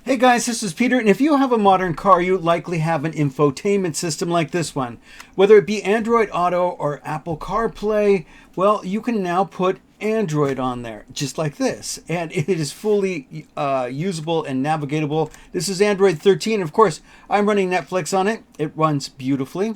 Hey guys, this is Peter, and if you have a modern car, you likely have an infotainment system like this one. Whether it be Android Auto or Apple CarPlay, well, you can now put Android on there, just like this. And it is fully usable and navigatable. This is Android 13. Of course, I'm running Netflix on it. It runs beautifully.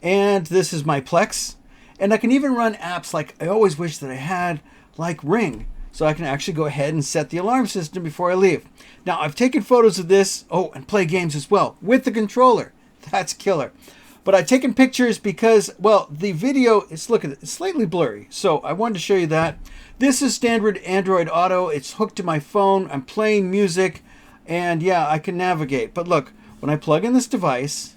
And this is my Plex. And I can even run apps like I always wish that I had, like Ring. So I can actually go ahead and set the alarm system before I leave. Now, I've taken photos of this, and play games as well, with the controller. That's killer. But I've taken pictures because, well, the video, look at it, it's slightly blurry. So I wanted to show you that. This is standard Android Auto. It's hooked to my phone. I'm playing music, and yeah, I can navigate. But look, when I plug in this device,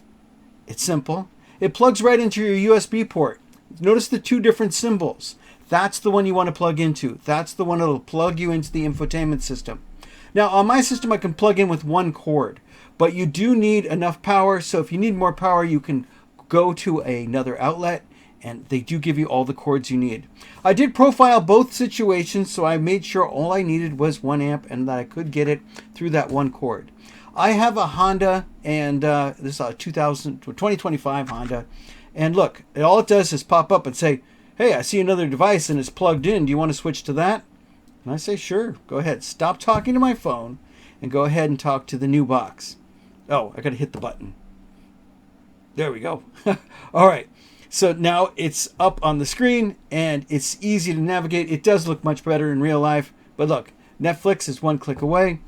it's simple. It plugs right into your USB port. Notice the two different symbols. That's the one you want to plug into. That's the one that'll plug you into the infotainment system. Now, on my system, I can plug in with one cord, but you do need enough power. So if you need more power, you can go to another outlet, and they do give you all the cords you need. I did profile both situations, so I made sure all I needed was 1 amp and that I could get it through that one cord. I have a Honda, and this is a 2025 Honda. And look, all it does is pop up and say, hey, I see another device and it's plugged in. Do you want to switch to that? And I say, sure, go ahead. Stop talking to my phone and go ahead and talk to the new box. Oh, I got to hit the button. There we go. All right. So now it's up on the screen and it's easy to navigate. It does look much better in real life. But look, Netflix is one click away.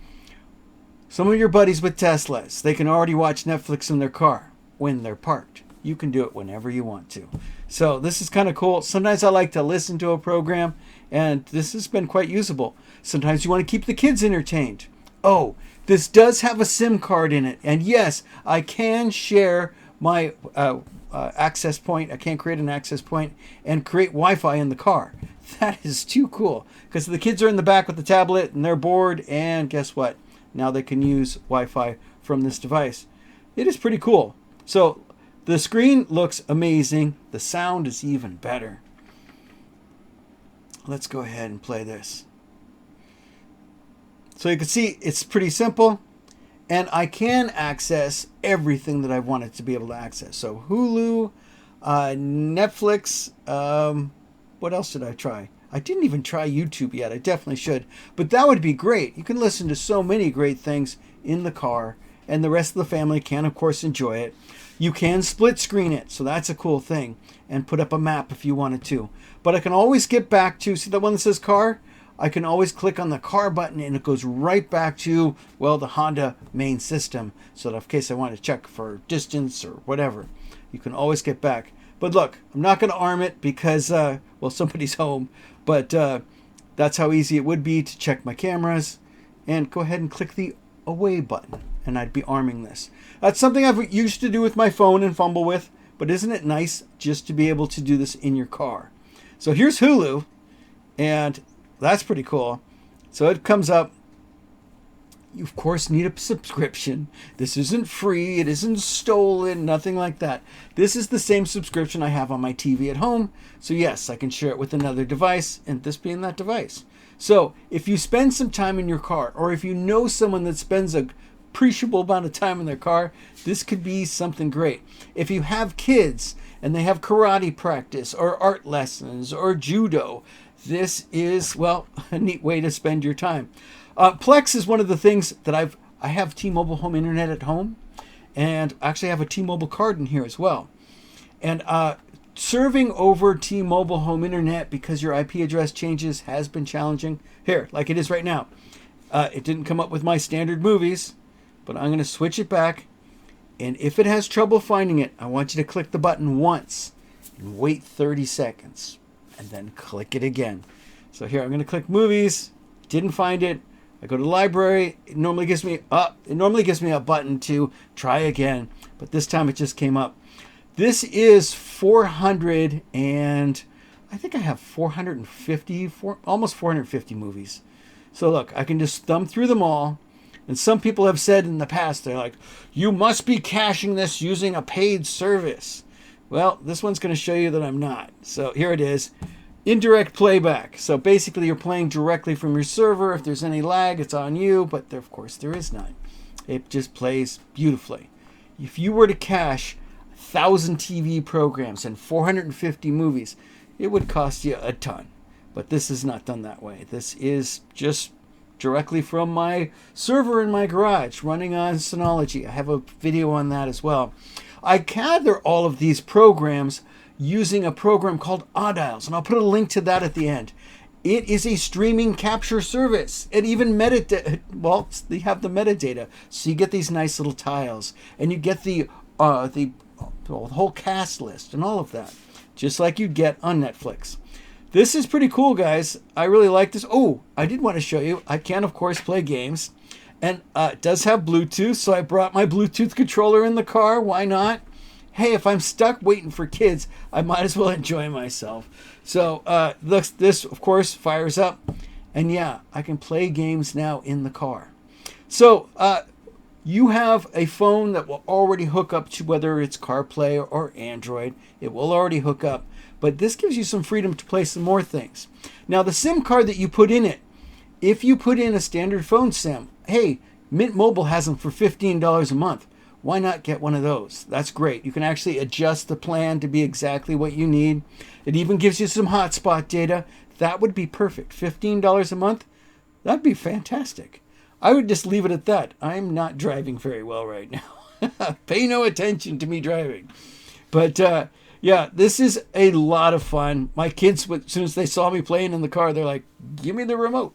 Some of your buddies with Teslas, they can already watch Netflix in their car when they're parked. You can do it whenever you want to. So this is kind of cool. Sometimes I like to listen to a program, and this has been quite usable. Sometimes you want to keep the kids entertained. Oh, this does have a SIM card in it. And yes, I can share my access point. I can create an access point and create Wi-Fi in the car. That is too cool, because the kids are in the back with the tablet and they're bored, and guess what? Now they can use Wi-Fi from this device. It is pretty cool. So the screen looks amazing. The sound is even better. Let's go ahead and play this. So you can see it's pretty simple. And I can access everything that I wanted to be able to access. So HULU, Netflix, what else did I try? I didn't even try YouTube yet. I definitely should. But that would be great. You can listen to so many great things in the car. And the rest of the family can, of course, enjoy it. You can split screen it, so that's a cool thing, and put up a map if you wanted to. But I can always get back to, see that one that says car? I can always click on the car button and it goes right back to, well, the Honda main system. So that in case I want to check for distance or whatever, you can always get back. But look, I'm not going to arm it because, well, somebody's home. But that's how easy it would be to check my cameras. And go ahead and click the away button, and I'd be arming this. That's something I've used to do with my phone and fumble with, but isn't it nice just to be able to do this in your car? So here's HULU, and that's pretty cool. So it comes up. You, of course, need a subscription. This isn't free. It isn't stolen. Nothing like that. This is the same subscription I have on my TV at home. So yes, I can share it with another device, and this being that device. So if you spend some time in your car, or if you know someone that spends a appreciable amount of time in their car, this could be something great. If you have kids and they have karate practice or art lessons or judo, this is, well, a neat way to spend your time. Plex is one of the things that I have T-Mobile home internet at home, and actually have a T-Mobile card in here as well. And serving over T-Mobile home internet because your IP address changes has been challenging. Here, like it is right now. It didn't come up with my standard movies, but I'm going to switch it back. And if it has trouble finding it, I want you to click the button once and wait 30 seconds and then click it again. So here, I'm going to click movies. Didn't find it. I go to library. It normally gives me a button to try again, but this time it just came up. This is 400, and I think I have 450, almost 450 movies. So look, I can just thumb through them all. And some people have said in the past, they're like, you must be caching this using a paid service. Well, this one's going to show you that I'm not. So here it is. Indirect playback. So basically you're playing directly from your server. If there's any lag, it's on you, but there, of course there is none. It just plays beautifully. If you were to cache 1,000 TV programs and 450 movies, it would cost you a ton. But this is not done that way. This is just directly from my server in my garage running on Synology. I have a video on that as well. I gather all of these programs using a program called Audiles, and I'll put a link to that at the end. It is a streaming capture service. It even well, they have the metadata, so you get these nice little tiles, and you get the whole cast list and all of that, just like you'd get on Netflix. This is pretty cool, guys. I really like this. Oh, I did want to show you. I can, of course, play games, and it does have Bluetooth, so I brought my Bluetooth controller in the car. Why not? Hey, if I'm stuck waiting for kids, I might as well enjoy myself. So this, of course, fires up. And yeah, I can play games now in the car. So you have a phone that will already hook up to whether it's CarPlay or Android. It will already hook up. But this gives you some freedom to play some more things. Now, the SIM card that you put in it, if you put in a standard phone SIM, hey, Mint Mobile has them for $15 a month. Why not get one of those? That's great. You can actually adjust the plan to be exactly what you need. It even gives you some hotspot data. That would be perfect. $15 a month? That'd be fantastic. I would just leave it at that. I'm not driving very well right now. Pay no attention to me driving. But yeah, this is a lot of fun. My kids, as soon as they saw me playing in the car, they're like, give me the remote.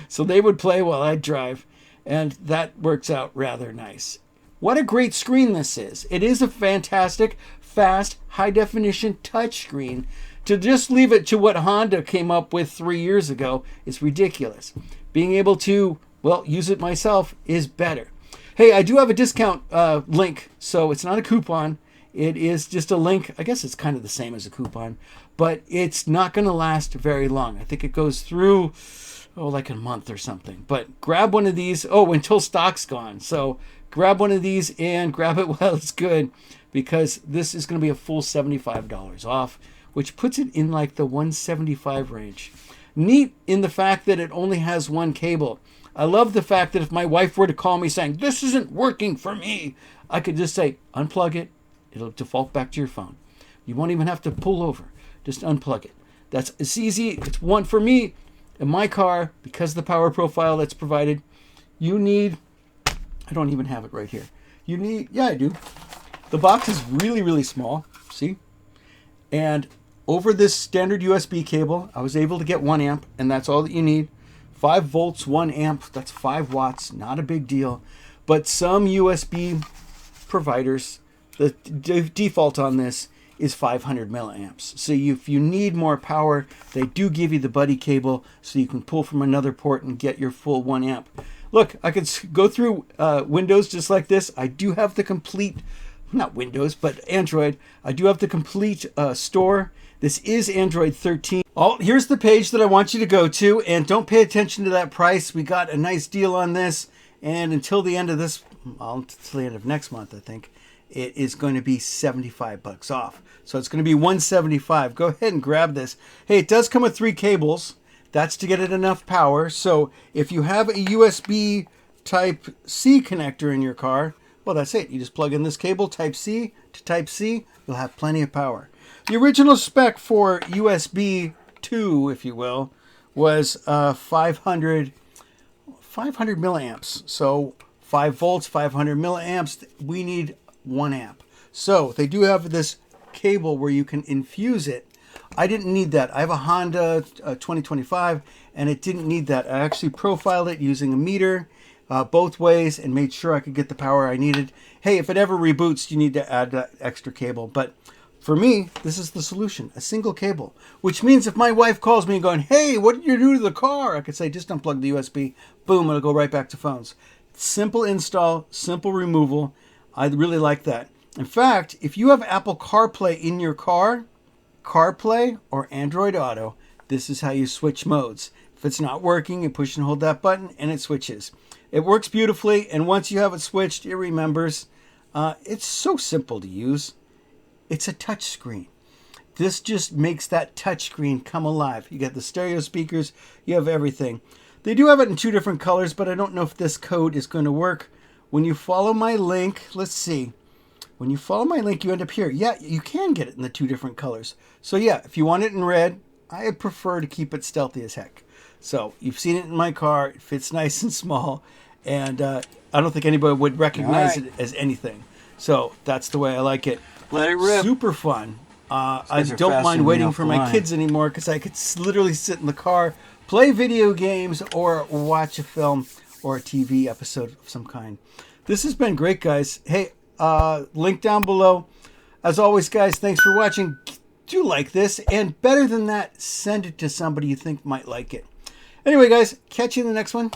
So they would play while I drive. And that works out rather nice. What a great screen this is. It is a fantastic, fast, high-definition touchscreen. To just leave it to what Honda came up with 3 years ago is ridiculous. Being able to, well, use it myself is better. Hey, I do have a discount link, so it's not a coupon. It is just a link. I guess it's kind of the same as a coupon, but it's not going to last very long. I think it goes through, like a month or something. But grab one of these, until stock's gone. So grab one of these and grab it while it's good, because this is going to be a full $75 off, which puts it in like the $175 range. Neat in the fact that it only has one cable. I love the fact that if my wife were to call me saying, this isn't working for me, I could just say, unplug it. It'll default back to your phone. You won't even have to pull over. Just unplug it. It's easy. It's one for me in my car, because of the power profile that's provided. You need, I don't even have it right here. You need, yeah, I do. The box is really, really small. See? And over this standard USB cable, I was able to get 1 amp, and that's all that you need. 5 volts, 1 amp, that's 5 watts, not a big deal. But some USB providers, the default on this is 500 milliamps. So if you need more power, they do give you the buddy cable so you can pull from another port and get your full 1 amp. Look, I could go through Windows just like this. I do have the complete, not Windows, but Android. I do have the complete store. This is Android 13. Oh, here's the page that I want you to go to, and don't pay attention to that price. We got a nice deal on this, and until the end of until the end of next month, I think, it is going to be $75 off. So it's going to be $175. Go ahead and grab this. Hey, it does come with 3 cables. That's to get it enough power. So if you have a USB type C connector in your car, well, that's it. You just plug in this cable, type C to type C. You'll have plenty of power. The original spec for USB 2, if you will, was 500 milliamps. So 5 volts, 500 milliamps. We need 1 amp. So they do have this cable where you can infuse it. I didn't need that. I have a Honda 2025, and it didn't need that. I actually profiled it using a meter both ways and made sure I could get the power I needed. Hey, if it ever reboots, you need to add that extra cable. But for me, this is the solution, a single cable, which means if my wife calls me going, hey, what did you do to the car? I could say, just unplug the USB. Boom, it'll go right back to phones. Simple install, simple removal. I really like that. In fact, if you have Apple CarPlay in your car, CarPlay or Android Auto, this is how you switch modes. If it's not working, you push and hold that button and it switches. It works beautifully, and once you have it switched, it remembers. It's so simple to use. It's a touch screen. This just makes that touch screen come alive. You got the stereo speakers, you have everything. They do have it in 2 different colors, but I don't know if this code is going to work. When you follow my link, let's see. When you follow my link, you end up here. Yeah, you can get it in the 2 different colors. So yeah, if you want it in red, I prefer to keep it stealthy as heck. So you've seen it in my car. It fits nice and small. And I don't think anybody would recognize it as anything. So that's the way I like it. Let it rip. Super fun. I don't mind waiting for my kids anymore because I could literally sit in the car, play video games, or watch a film or a TV episode of some kind. This has been great, guys. Hey, link down below. As always, guys, thanks for watching. Do like this, and better than that, send it to somebody you think might like it. Anyway, guys, catch you in the next one.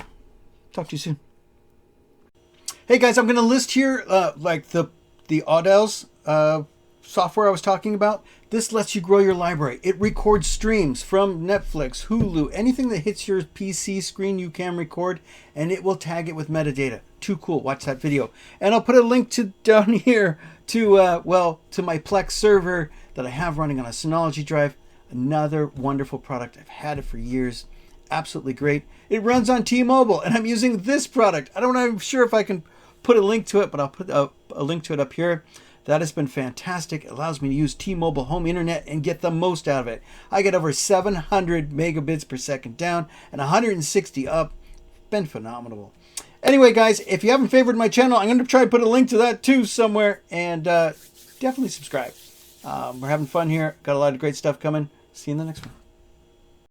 Talk to you soon. Hey, guys, I'm going to list here like the Audels software I was talking about. This lets you grow your library. It records streams from Netflix, Hulu, anything that hits your PC screen you can record, and it will tag it with metadata. Too cool. Watch that video. And I'll put a link to down here to to my Plex server that I have running on a Synology drive. Another wonderful product. I've had it for years. Absolutely great. It runs on T-Mobile, and I'm using this product. I'm sure if I can put a link to it, but I'll put a link to it up here. That has been fantastic. It allows me to use T-Mobile home internet and get the most out of it. I get over 700 megabits per second down and 160 up. Been phenomenal. Anyway, guys, if you haven't favored my channel, I'm going to try to put a link to that too somewhere. And definitely subscribe. We're having fun here. Got a lot of great stuff coming. See you in the next one.